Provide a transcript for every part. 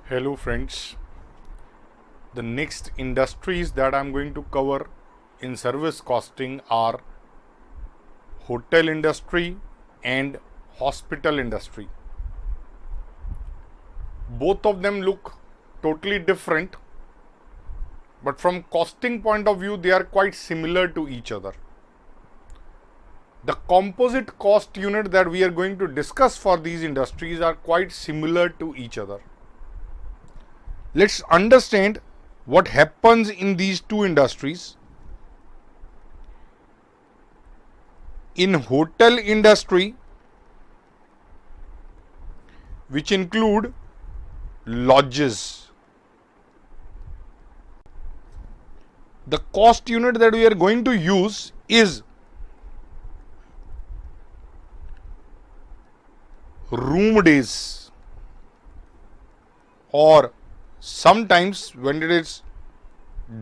Hello friends, the next industries that I'm going to cover in service costing are hotel industry and hospital industry. Both of them look totally different, but from costing point of view they are quite similar to each other. The composite cost unit that we are going to discuss for these industries are quite similar to each other. Let's understand what happens in these two industries. In hotel industry, which include lodges, the cost unit that we are going to use is room days, or sometimes when it is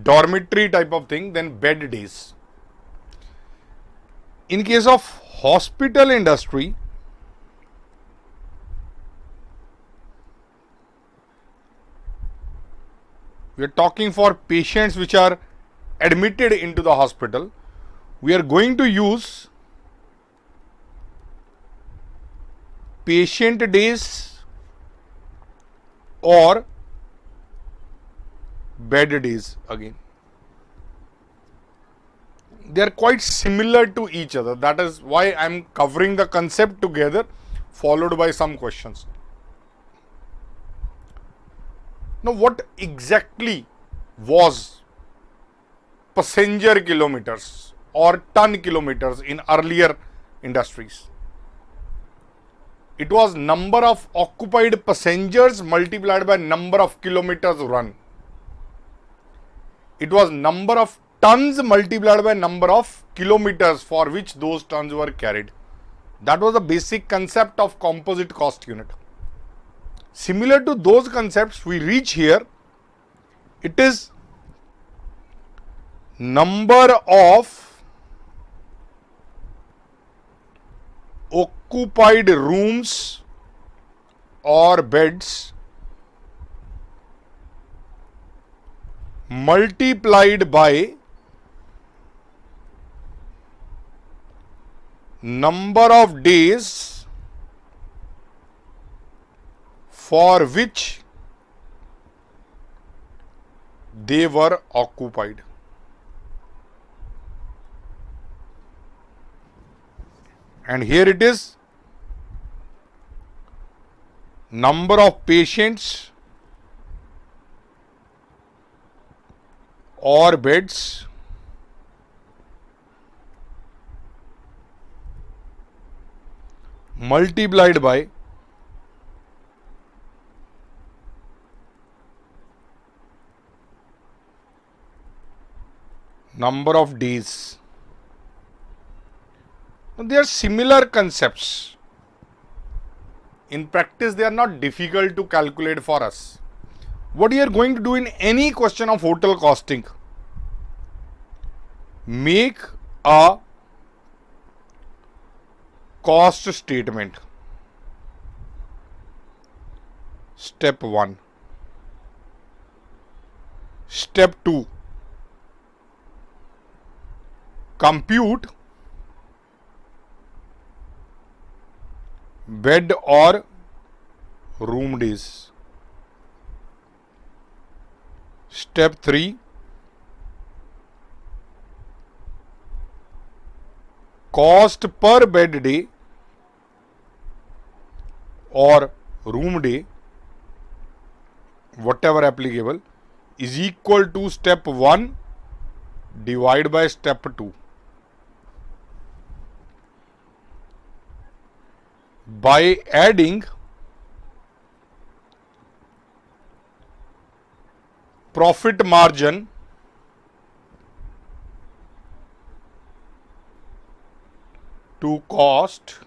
dormitory type of thing, then bed days. In case of hospital industry, we are talking for patients which are admitted into the hospital. We are going to use patient days or bed days again. They are quite similar to each other. That is why I am covering the concept together, followed by some questions. Now, what exactly was passenger kilometers or ton kilometers in earlier industries? It was number of occupied passengers multiplied by number of kilometers run. It was number of tons multiplied by number of kilometers for which those tons were carried. That was the basic concept of composite cost unit. Similar to those concepts, we reach here. It is number of occupied rooms or beds multiplied by number of days for which they were occupied. And here it is, number of patients or beds multiplied by number of days. Now, they are similar concepts. In practice, they are not difficult to calculate for us. What you are going to do in any question of hotel costing, make a cost statement. Step 1. Step 2. Compute bed or room days. Step 3. Cost per bed day or room day, whatever applicable, is equal to step 1 divided by step 2. By adding profit margin to cost,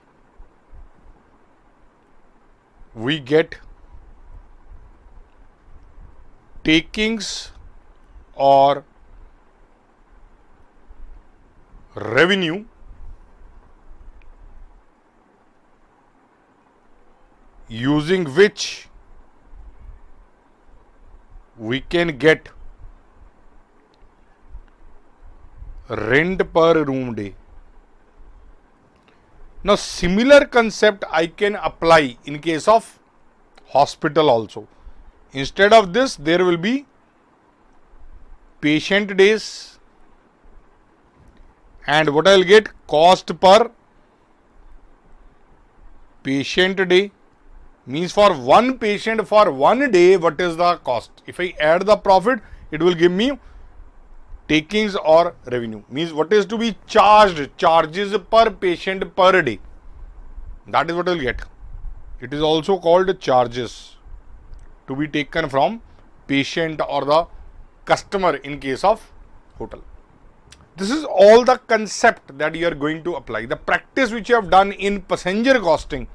we get takings or revenue using which we can get rent per room day. Now similar concept I can apply in case of hospital also. Instead of this, there will be patient days, and what I will get, cost per patient day, means for one patient for 1 day what is the cost. If I add the profit, it will give me takings or revenue, means what is to be charged, charges per patient per day. That is what I will get. It is also called charges to be taken from patient or the customer in case of hotel. This is all the concept that you are going to apply. The practice which you have done in passenger costing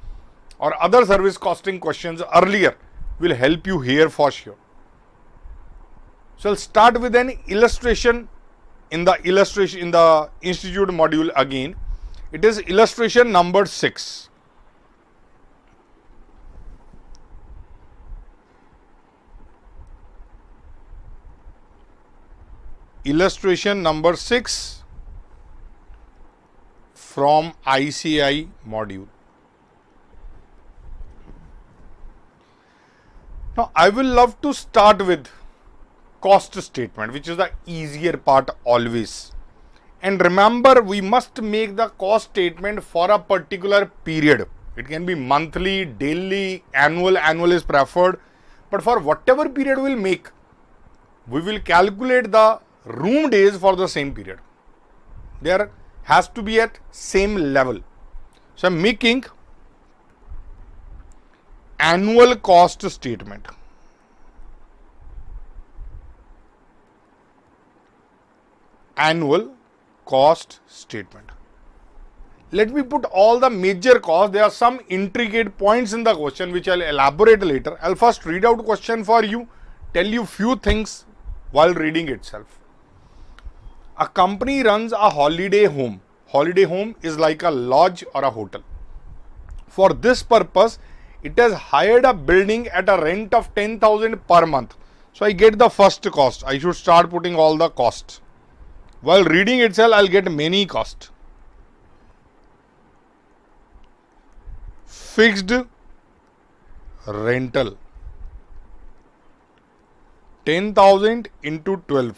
or other service costing questions earlier will help you here for sure. So I'll start with an illustration in the institute module again. It is illustration number 6. Illustration number 6 from ICI module. Now I will love to start with cost statement, which is the easier part always. And remember, we must make the cost statement for a particular period. It can be monthly, daily, annual. Annual is preferred, but for whatever period we will make, we will calculate the room days for the same period. There has to be at same level. So I am making annual cost statement. Annual cost statement. Let me put all the major costs. There are some intricate points in the question which I'll elaborate later. I'll first read out question for you, tell you few things while reading itself. A company runs a holiday home. Holiday home is like a lodge or a hotel. For this purpose, it has hired a building at a rent of 10,000 per month. So I get the first cost. I should start putting all the costs. While reading itself, I'll get many costs. Fixed rental, 10,000 into 12.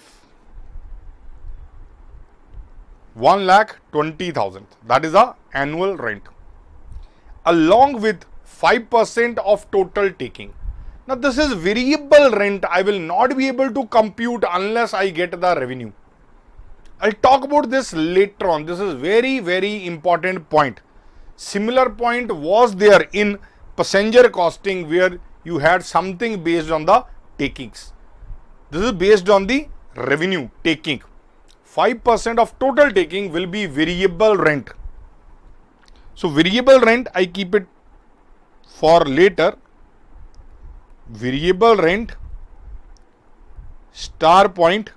1,20,000. That is the annual rent, along with 5% of total taking. Now this is variable rent. I will not be able to compute unless I get the revenue. I'll talk about this later on. This is very important point. Similar point was there in passenger costing, where you had something based on the takings. This is based on the revenue taking. 5% of total taking will be variable rent. So variable rent, I keep it for later. Variable rent, star point,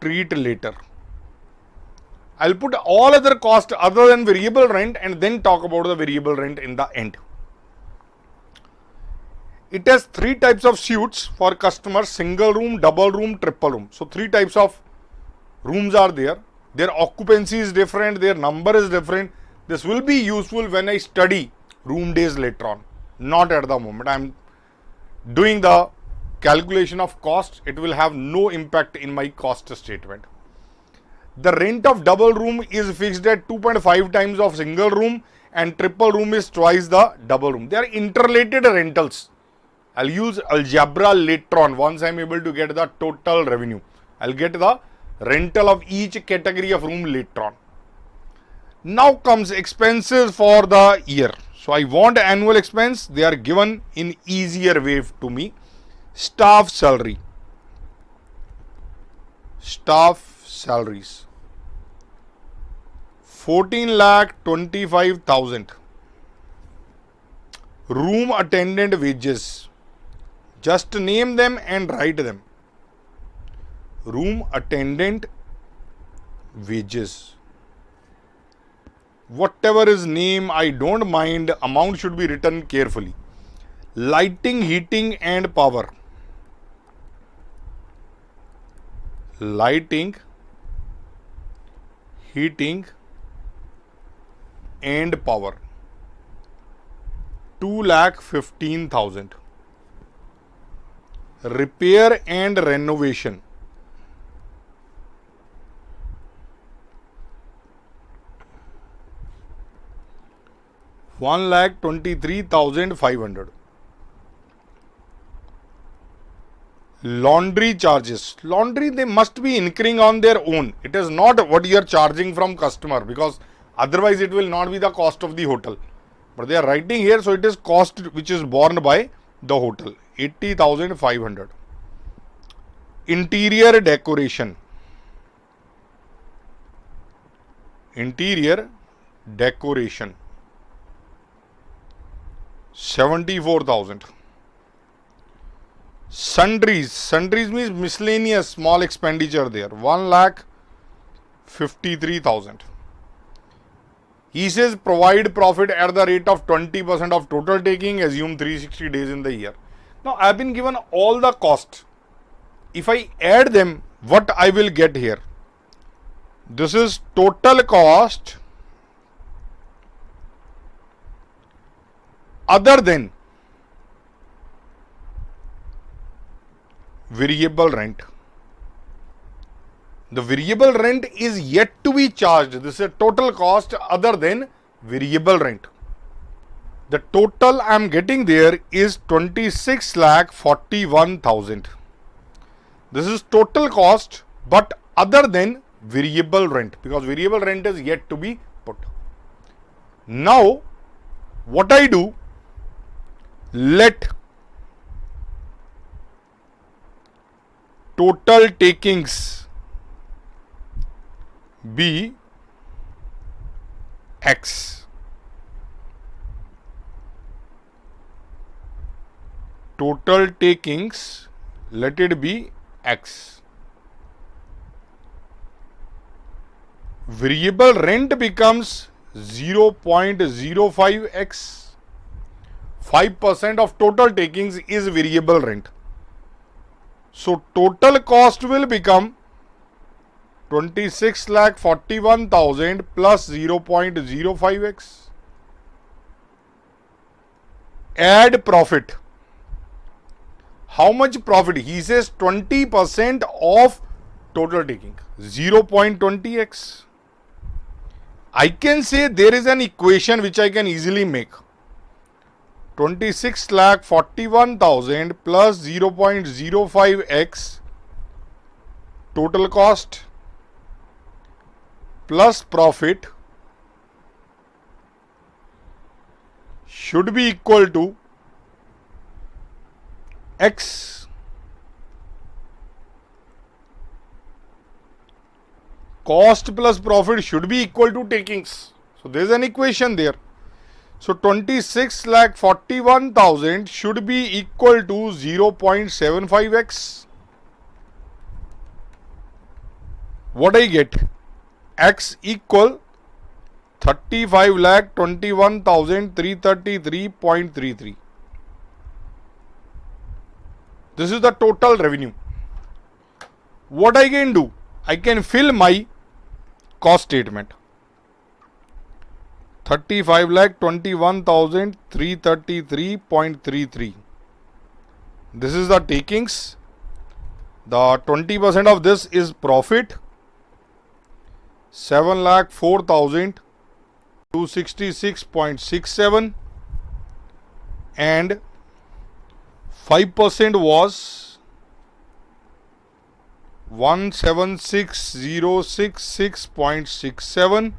treat later. I'll put all other costs other than variable rent and then talk about the variable rent in the end. It has 3 types of suites for customers: single room, double room, triple room. So 3 types of rooms are there. Their occupancy is different, their number is different. This will be useful when I study room days later on, not at the moment. I am doing the calculation of cost. It will have no impact in my cost statement. The rent of double room is fixed at 2.5 times of single room, and triple room is twice the double room. They are interrelated rentals. I'll use algebra later on once I'm able to get the total revenue. I'll get the rental of each category of room later on. Now comes expenses for the year. So I want annual expense. They are given in easier way to me. Staff salary. Staff salaries. 14,25,000. Room attendant wages. Just name them and write them. Room attendant wages. Whatever is name, I don't mind. Amount should be written carefully. Lighting, heating and power. Lighting, heating and power. 2,15,000. Repair and renovation. $1,23,500. Laundry charges. Laundry, they must be incurring on their own. It is not what you are charging from customer, because otherwise it will not be the cost of the hotel. But they are writing here, so it is cost which is borne by the hotel. 80,500. Interior decoration. Interior decoration. 74,000. Sundries. Sundries means miscellaneous small expenditure there. 1,53,000. He says provide profit at the rate of 20% of total taking. Assume 360 days in the year. Now I have been given all the cost. If I add them, what I will get here? This is total cost other than variable rent. The variable rent is yet to be charged. This is a total cost other than variable rent. The total I am getting there is 26,41,000. This is total cost but other than variable rent, because variable rent is yet to be put. Now what I do, let total takings be X. Total takings, let it be X. Variable rent becomes 0.05x. 5% of total takings is variable rent. So total cost will become 26,41,000 plus 0.05x. Add profit. How much profit? He says 20% of total taking. 0.20x. I can say there is an equation which I can easily make. 26,41,000 plus 0.05x total cost plus profit should be equal to X. Cost plus profit should be equal to takings. So there is an equation there. So 26,41,000 should be equal to 0.75x. What I get? X equal 35,21,333.33. This is the total revenue. What I can do? I can fill my cost statement. 35,21,333.33. This is the takings. The 20% of this is profit. 7,04,266.67 and 5% was 176,066.67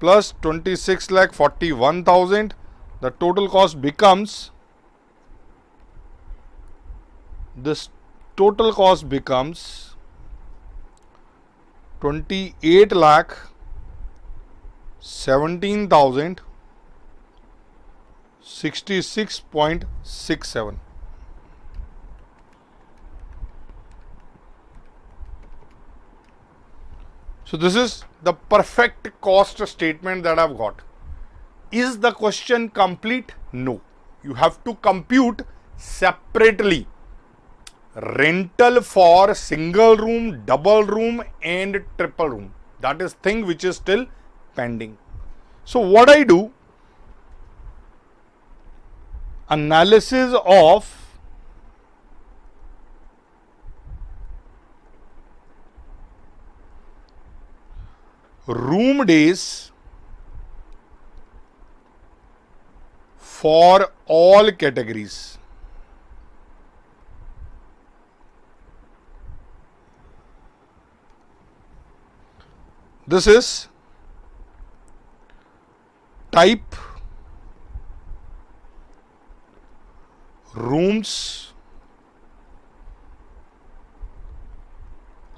plus 26,41,000. The total cost becomes, this total cost becomes 28,17,066.67. So this is the perfect cost statement that I've got. Is the question complete? No. you have to compute separately rental for single room, double room and triple room. That is thing which is still pending. So what I do, analysis of room days for all categories. This is type, rooms,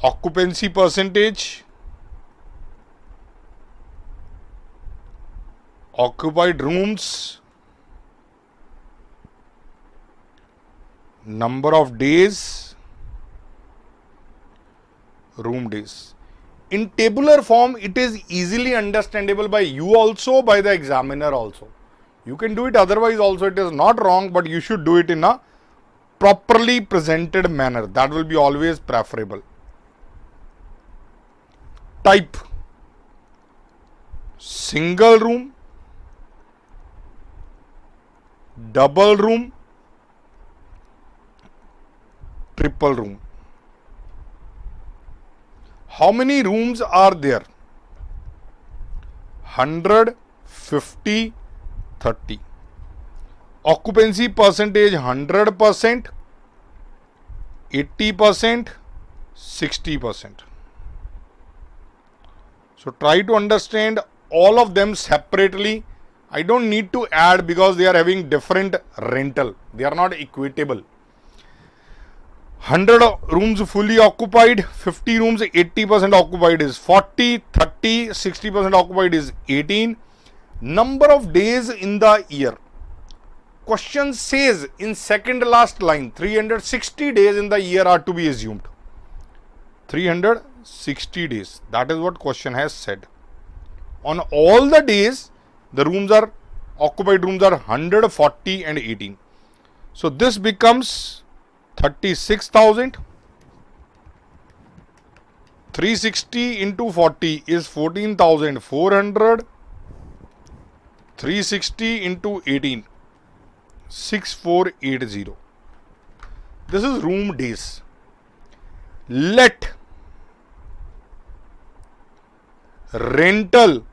occupancy percentage, occupied rooms, number of days, room days. In tabular form, it is easily understandable by you also, by the examiner also. You can do it otherwise also, it is not wrong, but you should do it in a properly presented manner. That will be always preferable. Type, single room, double room, triple room. How many rooms are there? 100, 50, 30. Occupancy percentage 100%, 80%, 60%. So try to understand all of them separately. I don't need to add because they are having different rental. They are not equitable. 100 rooms fully occupied, 50 rooms 80% occupied is 40, 30, 60% occupied is 18. Number of days in the year. Question says in second last line 360 days in the year are to be assumed. 360 days. That is what question has said. On all the days, the rooms are occupied rooms are 100, 40 and 18. So this becomes 36,000. 360 into 40 is 14,400. 360 into 18, 6480. This is room days. Let rental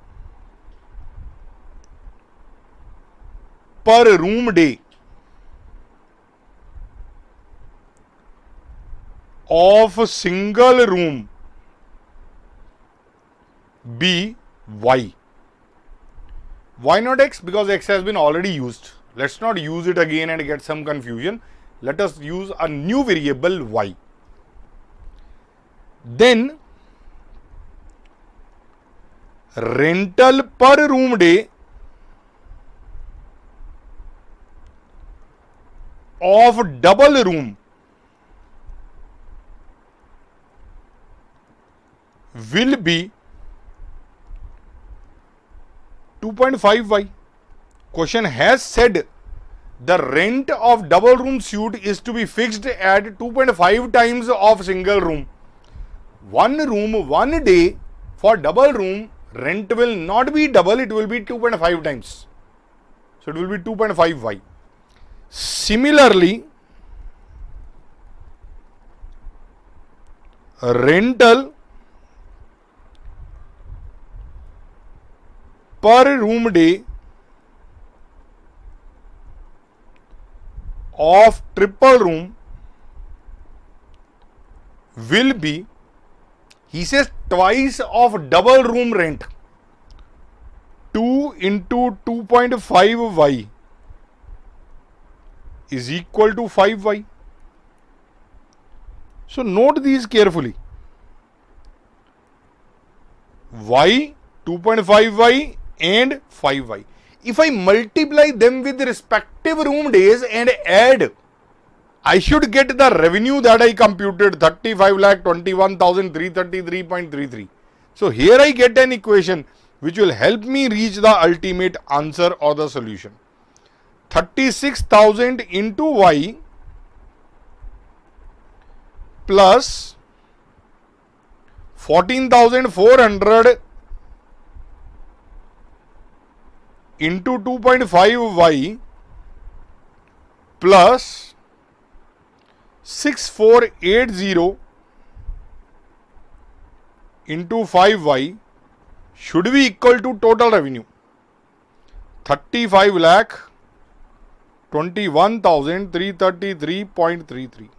per room day of a single room be Y. Why not X? Because X has been already used. Let's not use it again and get some confusion. Let us use a new variable Y. Then rental per room day of double room will be 2.5y. Question has said the rent of double room suite is to be fixed at 2.5 times of single room. One room, one day for double room, rent will not be double, it will be 2.5 times. So it will be 2.5y. Similarly, rental per room day of triple room will be, he says, twice of double room rent. 2 into 2.5y is equal to 5y. So note these carefully. Y, 2.5y and 5y. If I multiply them with respective room days and add, I should get the revenue that I computed, 35,21,333.33. So here I get an equation which will help me reach the ultimate answer or the solution. 36,000 into y plus 14,400 into 2.5y plus 6480 into 5y should be equal to total revenue 35 lakh 21,333.33.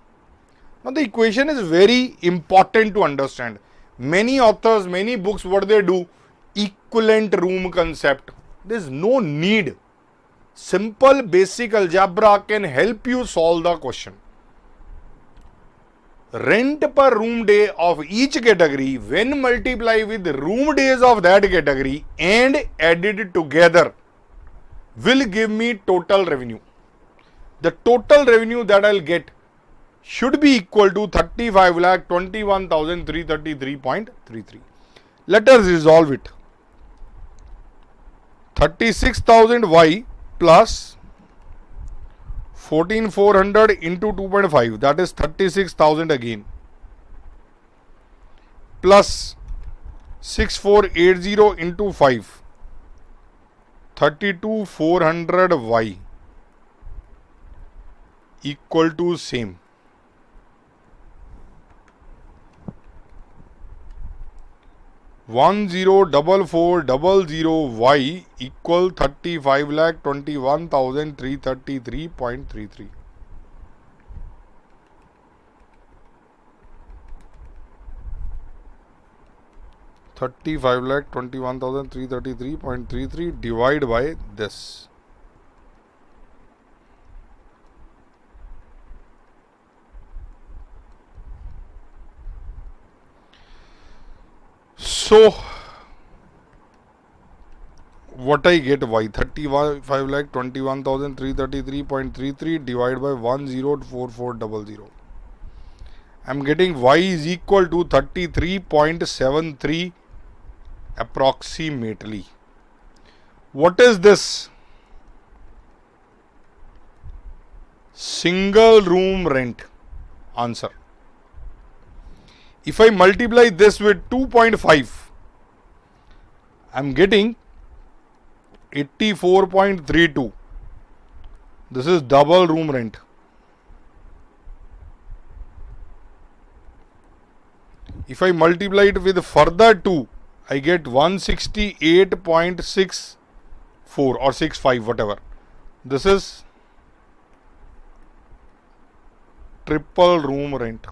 Now the equation is very important to understand. Many authors, many books, what they do, equivalent room concept. There is no need. Simple basic algebra can help you solve the question. Rent per room day of each category when multiplied with room days of that category and added together will give me total revenue. The total revenue that I'll get should be equal to 35,21,333.33. Let us resolve it. 36,000 y plus 14,400 into 2.5, that is 36,000 again, plus 6480 into 5, 32,400 y equal to same. One 0,4400 y equal 35,21,333.33. Thirty-five lakh 21,333.33 divided by this. So what I get y 35,21,333.33 divided by 104400. I am getting y is equal to 33.73 approximately. What is this? Single room rent. Answer. If I multiply this with 2.5, I am getting 84.32. This is double room rent. If I multiply it with further 2, I get 168.64 or 65, whatever. This is triple room rent.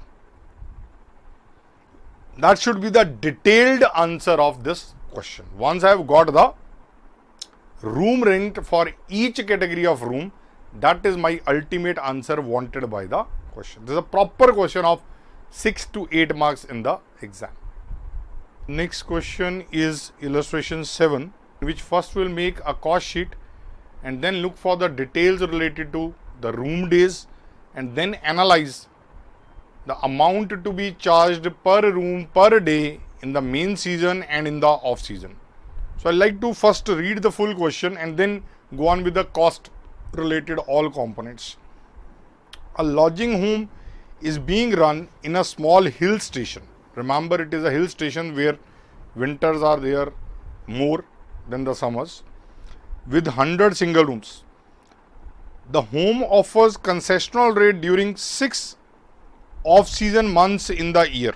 That should be the detailed answer of this question. Once I have got the room rent for each category of room, that is my ultimate answer wanted by the question. This is a proper question of 6 to 8 marks in the exam. Next question is illustration 7, which first will make a cost sheet and then look for the details related to the room days and then analyze the amount to be charged per room per day in the main season and in the off season. So I like to first read the full question and then go on with the cost related all components. A lodging home is being run in a small hill station. Remember, it is a hill station where winters are there more than the summers, with 100 single rooms. The home offers concessional rate during 6 off-season months in the year.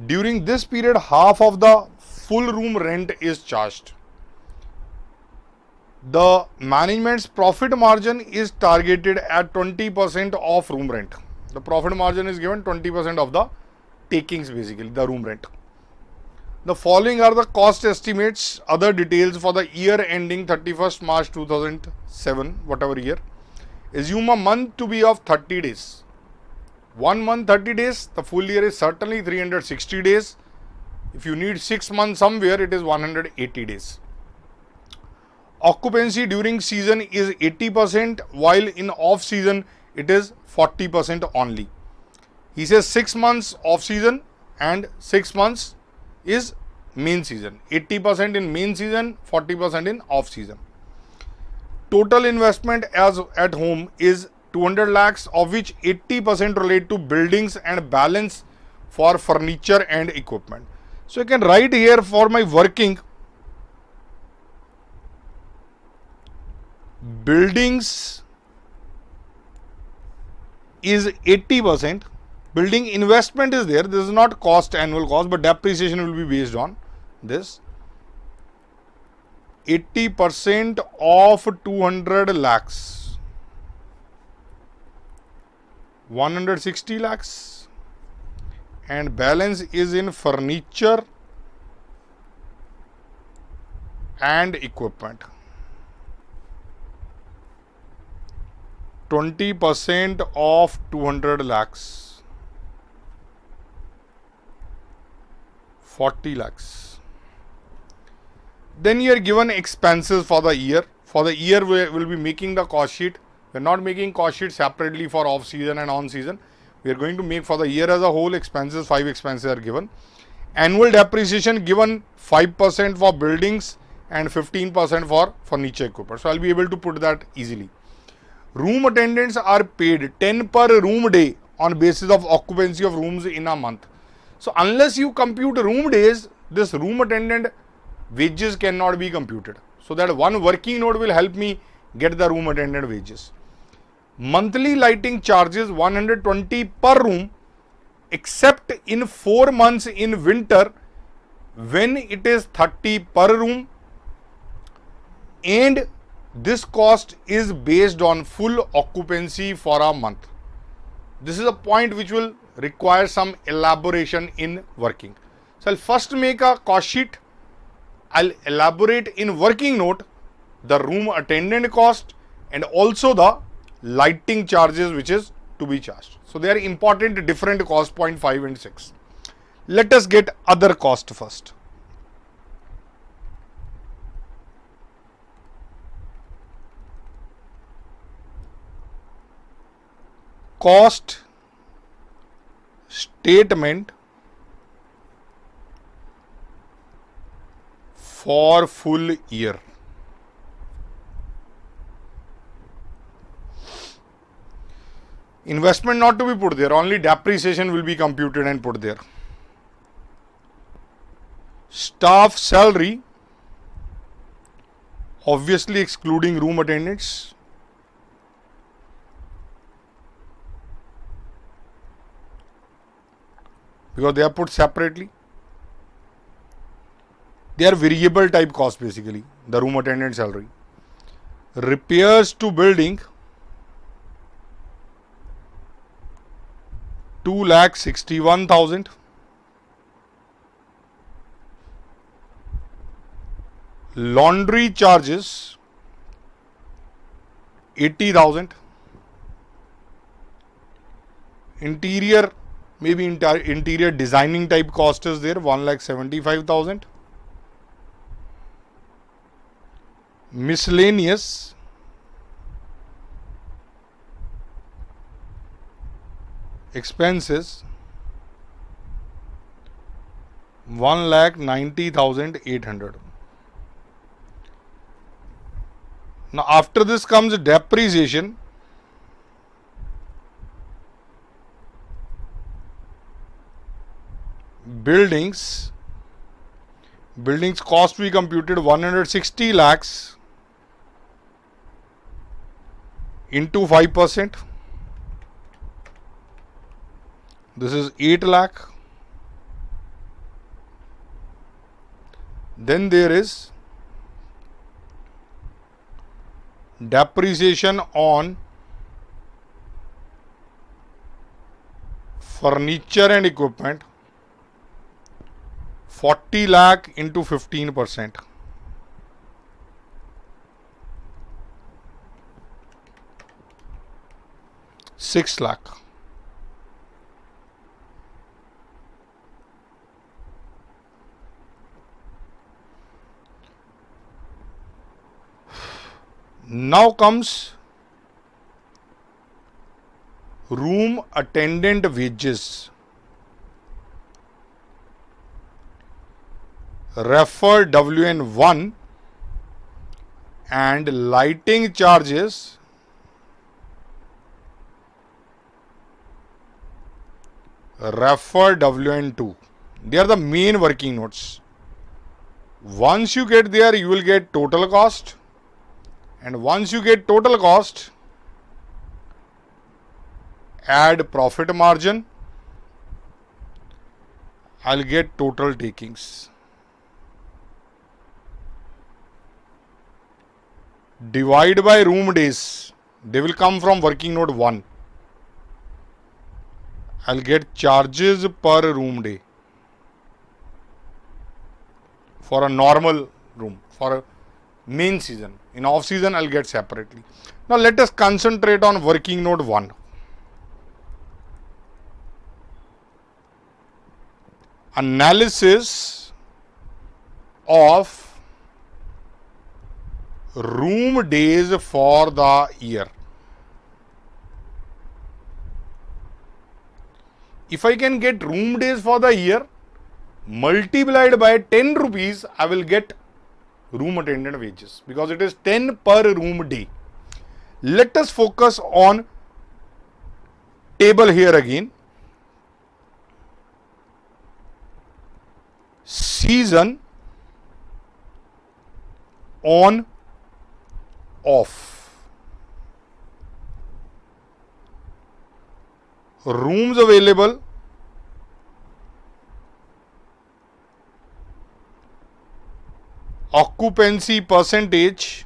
During this period, half of the full room rent is charged. The management's profit margin is targeted at 20% of room rent. The profit margin is given 20% of the takings, basically the room rent. The following are the cost estimates, other details for the year ending 31st March 2007, whatever year. Assume a month to be of 30 days. 1 month 30 days, the full year is certainly 360 days. If you need 6 months somewhere, it is 180 days. Occupancy during season is 80%, while in off season it is 40% only. He says 6 months off season and 6 months is main season. 80% in main season, 40% in off season. total investment as at home is 200 lakhs, of which 80% relate to buildings and balance for furniture and equipment. So I can write here for my working, buildings is 80%. Building investment is there. This is not cost, annual cost, but depreciation will be based on this. 80% of 200 lakhs, 160 lakhs, and balance is in furniture and equipment. 20% of 200 lakhs, 40 lakhs. Then you are given expenses for the year. For the year, we will be making the cost sheet. We are not making cost sheet separately for off season and on season. We are going to make for the year as a whole expenses. 5 expenses are given. Annual depreciation given 5% for buildings and 15% for furniture equipment. So I'll be able to put that easily. Room attendants are paid 10 per room day on basis of occupancy of rooms in a month. So unless you compute room days, this room attendant wages cannot be computed. So that one working note will help me get the room attendant wages. Monthly lighting charges 120 per room, except in 4 months in winter when it is 30 per room, and this cost is based on full occupancy for a month. This is a point which will require some elaboration in working. So I'll first make a cost sheet. I'll elaborate in working note the room attendant cost and also the lighting charges which is to be charged. So they are important different cost, point 5 and 6. Let us get other cost first. Cost statement for full year. Investment not to be put there, only depreciation will be computed and put there. Staff salary, obviously excluding room attendants. Because they are put separately. They are variable type cost basically, the room attendant salary. Repairs to building 2,61,000. Laundry charges 80,000. Interior, maybe interior designing type cost is there, 1,75,000. Miscellaneous expenses 1,90,800. Now after this comes depreciation. Buildings cost we computed 160 lakhs into 5%. This is 8 lakh. Then there is depreciation on furniture and equipment, 40 lakh into 15%. 6 lakh. Now comes room attendant wages. Refer WN1 and lighting charges refer WN2. They are the main working notes. Once you get there, you will get total cost, and once you get total cost, add profit margin, I'll get total takings. Divide by room days, they will come from working note 1. I'll get charges per room day for a normal room, for a main season. In off season, I'll get separately. Now let us concentrate on working note 1. Analysis of room days for the year. If I can get room days for the year, multiplied by 10 rupees, I will get room attendant wages, because it is 10 per room day. Let us focus on table here again. Season, on, off. Rooms available, occupancy percentage,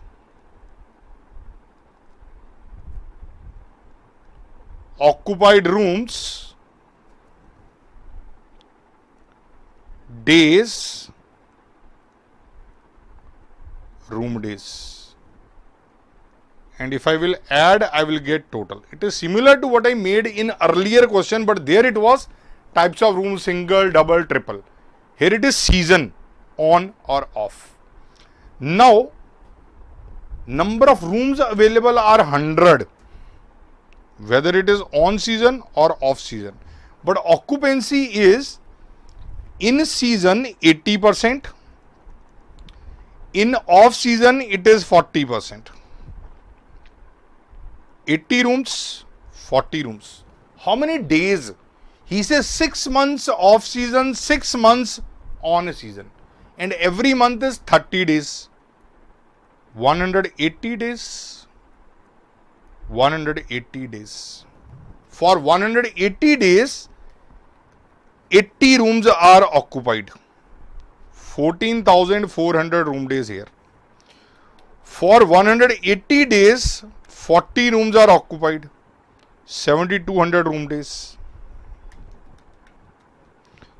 occupied rooms, days, room days. And if I will add, I will get total. It is similar to what I made in earlier question, but there it was types of rooms, single, double, triple. Here it is season, on or off. Now, number of rooms available are 100, whether it is on season or off season. But occupancy is in season 80%, in off season it is 40%. 80 rooms, 40 rooms. How many days? He says 6 months off season, 6 months on season. And every month is 30 days. 180 days. 180 days. For 180 days, 80 rooms are occupied. 14,400 room days here. For 180 days, 40 rooms are occupied. 7,200 room days.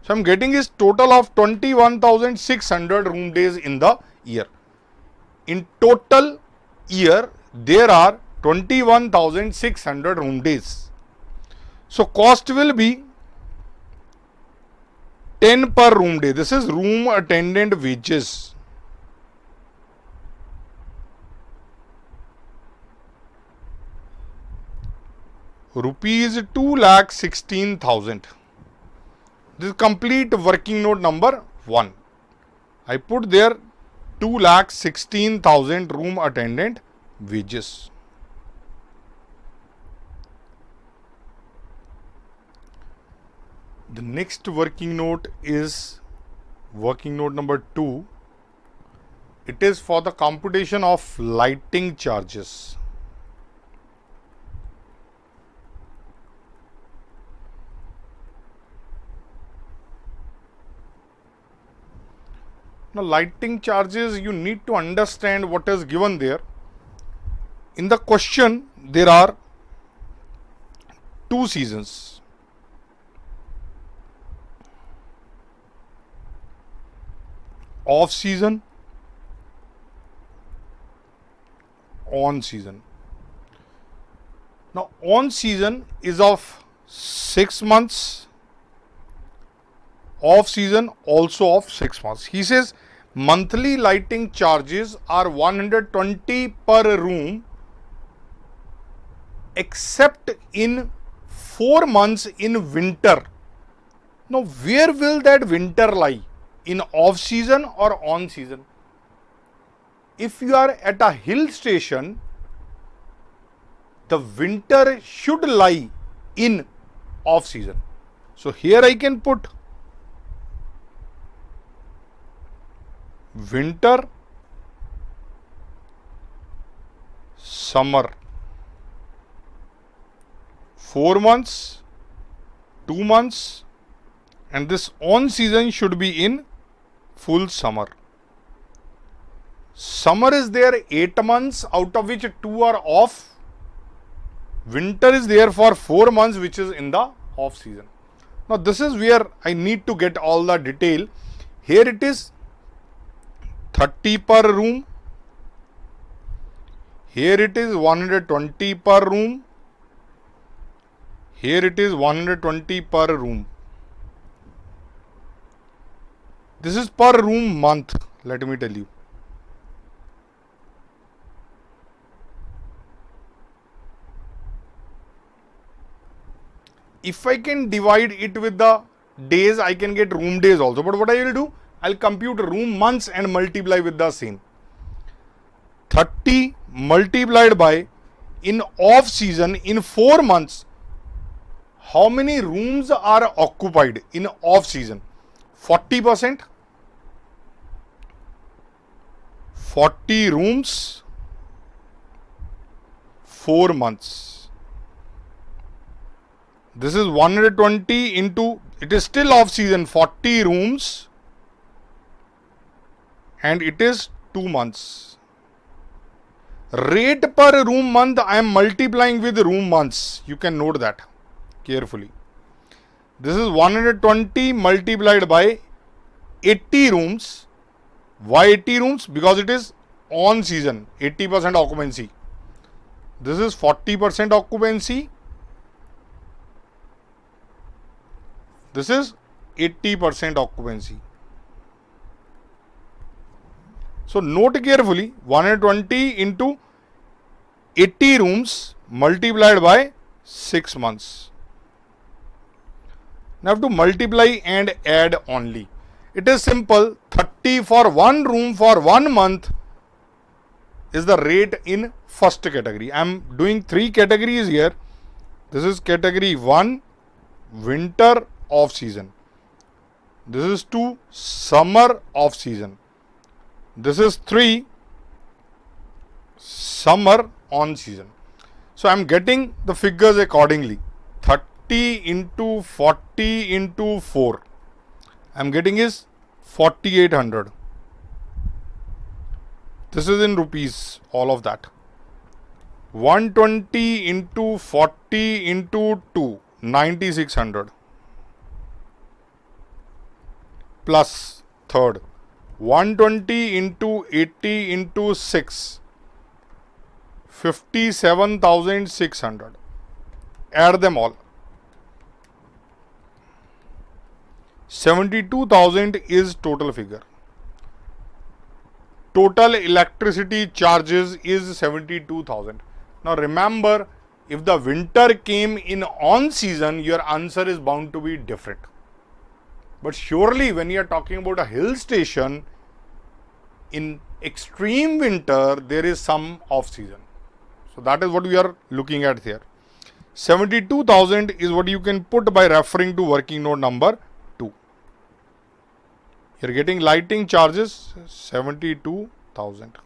So I am getting is total of 21,600 room days in the year. In total year, there are 21,600 room days. So cost will be 10 per room day. This is room attendant wages. Rupees 2,16,000. This is complete working note number 1. I put there 2,16,000 room attendant wages. The next working note is working note number 2. It is for the computation of lighting charges. Now, lighting charges, you need to understand what is given there. In the question, there are 2 seasons. Off season, on season. Now, on season is of 6 months. Off season also of 6 months. He says monthly lighting charges are 120 per room except in 4 months in winter. Now, where will that winter lie? In off season or on season? if you are at a hill station, the winter should lie in off season. So here I can put winter, summer, 4 months, 2 months, and this on season should be in full summer. Summer is there 8 months, out of which 2 are off. Winter is there for 4 months, which is in the off season. Now this is where I need to get all the detail. Here it is 30 per room. Here it is 120 per room. Here it is 120 per room. This is per room month, let me tell you. If I can divide it with the days, I can get room days also. But what I will do, I'll compute room months and multiply with the same. 30 multiplied by, in off season, in 4 months, how many rooms are occupied in off season? 40%. 40 rooms, 4 months. This is 120 into, it is still off season, 40 rooms, and it is 2 months. Rate per room month, I am multiplying with room months. You can note that carefully. This is 120 multiplied by 80 rooms. Why 80 rooms? Because it is on season, 80% occupancy. This is 40% occupancy. This is 80% occupancy. So note carefully, 120 into 80 rooms multiplied by 6 months. Now I have to multiply and add only. It is simple. 30 for one room for 1 month is the rate in first category. I am doing 3 categories here. This is category 1, winter off season. This is 2, summer off season. This is 3, summer on season. So I am getting the figures accordingly. 30 into 40 into 4. I am getting is 4800. This is in rupees, all of that. 120 into 40 into 2, 9600. Plus third, 120 into 80 into 6, 57,600. Add them all. 72,000 is total figure. Total electricity charges is 72,000. Now remember, if the winter came in on season, your answer is bound to be different. But surely when you are talking about a hill station, in extreme winter, there is some off season. So that is what we are looking at here. 72,000 is what you can put by referring to working note number 2. You are getting lighting charges 72,000.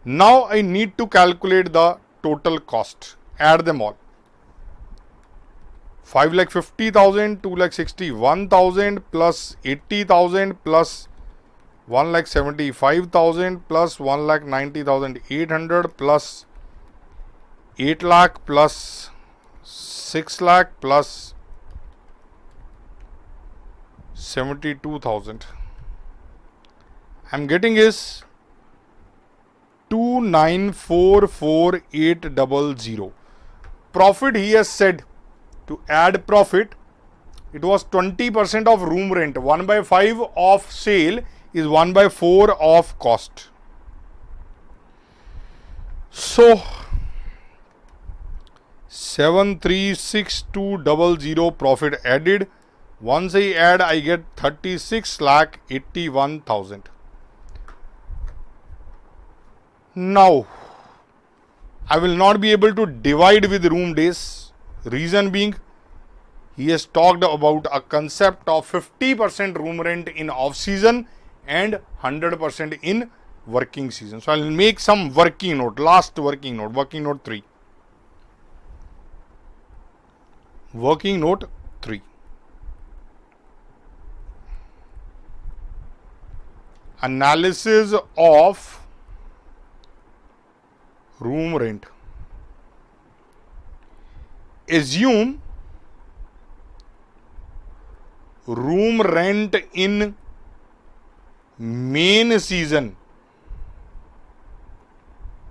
Now I need to calculate the total cost. Add them all. 5,50,000, 2,61,000 plus 80,000 plus 1,75,000 plus 1,90,800 plus 8 lakh plus 6 lakh plus 72,000. I am getting is 2944800. Profit, he has said, to add profit, it was 20% of room rent. 1/5 of sale is 1/4 of cost. So 736,200 profit added. Once I add, I get 36,81,000. Now, I will not be able to divide with room days. Reason being, he has talked about a concept of 50% room rent in off season and 100% in working season. So, I will make some working note, last working note 3. Working note 3. Analysis of room rent. Assume room rent in main season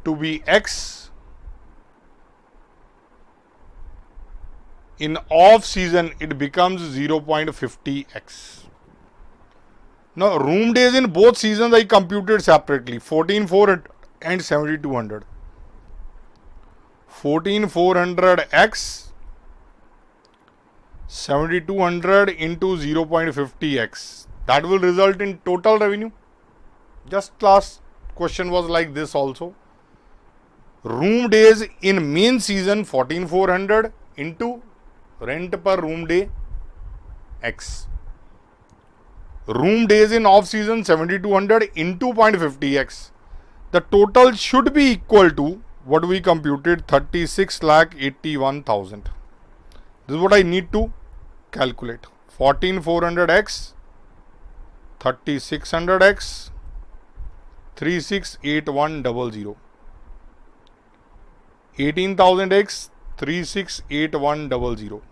to be X, in off season it becomes 0.50x. Now, room days in both seasons I computed separately, 14,400 and 7,200. 14,400x 7,200 into 0.50x. That will result in total revenue. Just last question was like this also. Room days in main season 14,400 into rent per room day x. Room days in off season 7,200 into 0.50x. The total should be equal to what we computed, 36,81,000. This is what I need to calculate. 14,400x, 3,600x, 368100. 18,000x, 368100.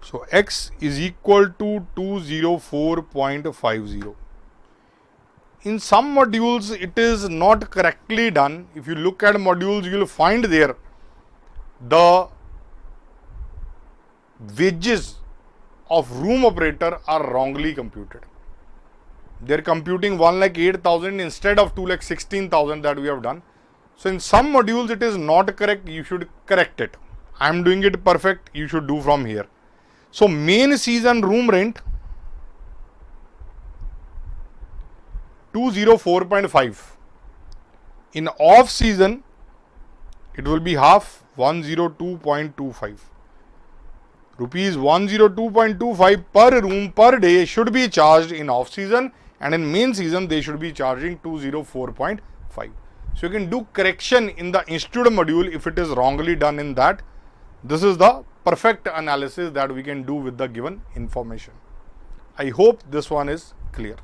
So x is equal to 204.50. In some modules it is not correctly done. If you look at modules, you will find there the wages of room operator are wrongly computed. They are computing 1,08,000 instead of 2,16,000 that we have done. So in some modules it is not correct. You should correct it. I am doing it perfect. You should do from here. So main season room rent 204.5. In off season it will be half, 102.25. Rupees 102.25 per room per day should be charged in off season, and in main season they should be charging 204.5. So you can do correction in the institute module if it is wrongly done in that. This is the perfect analysis that we can do with the given information. I hope this one is clear.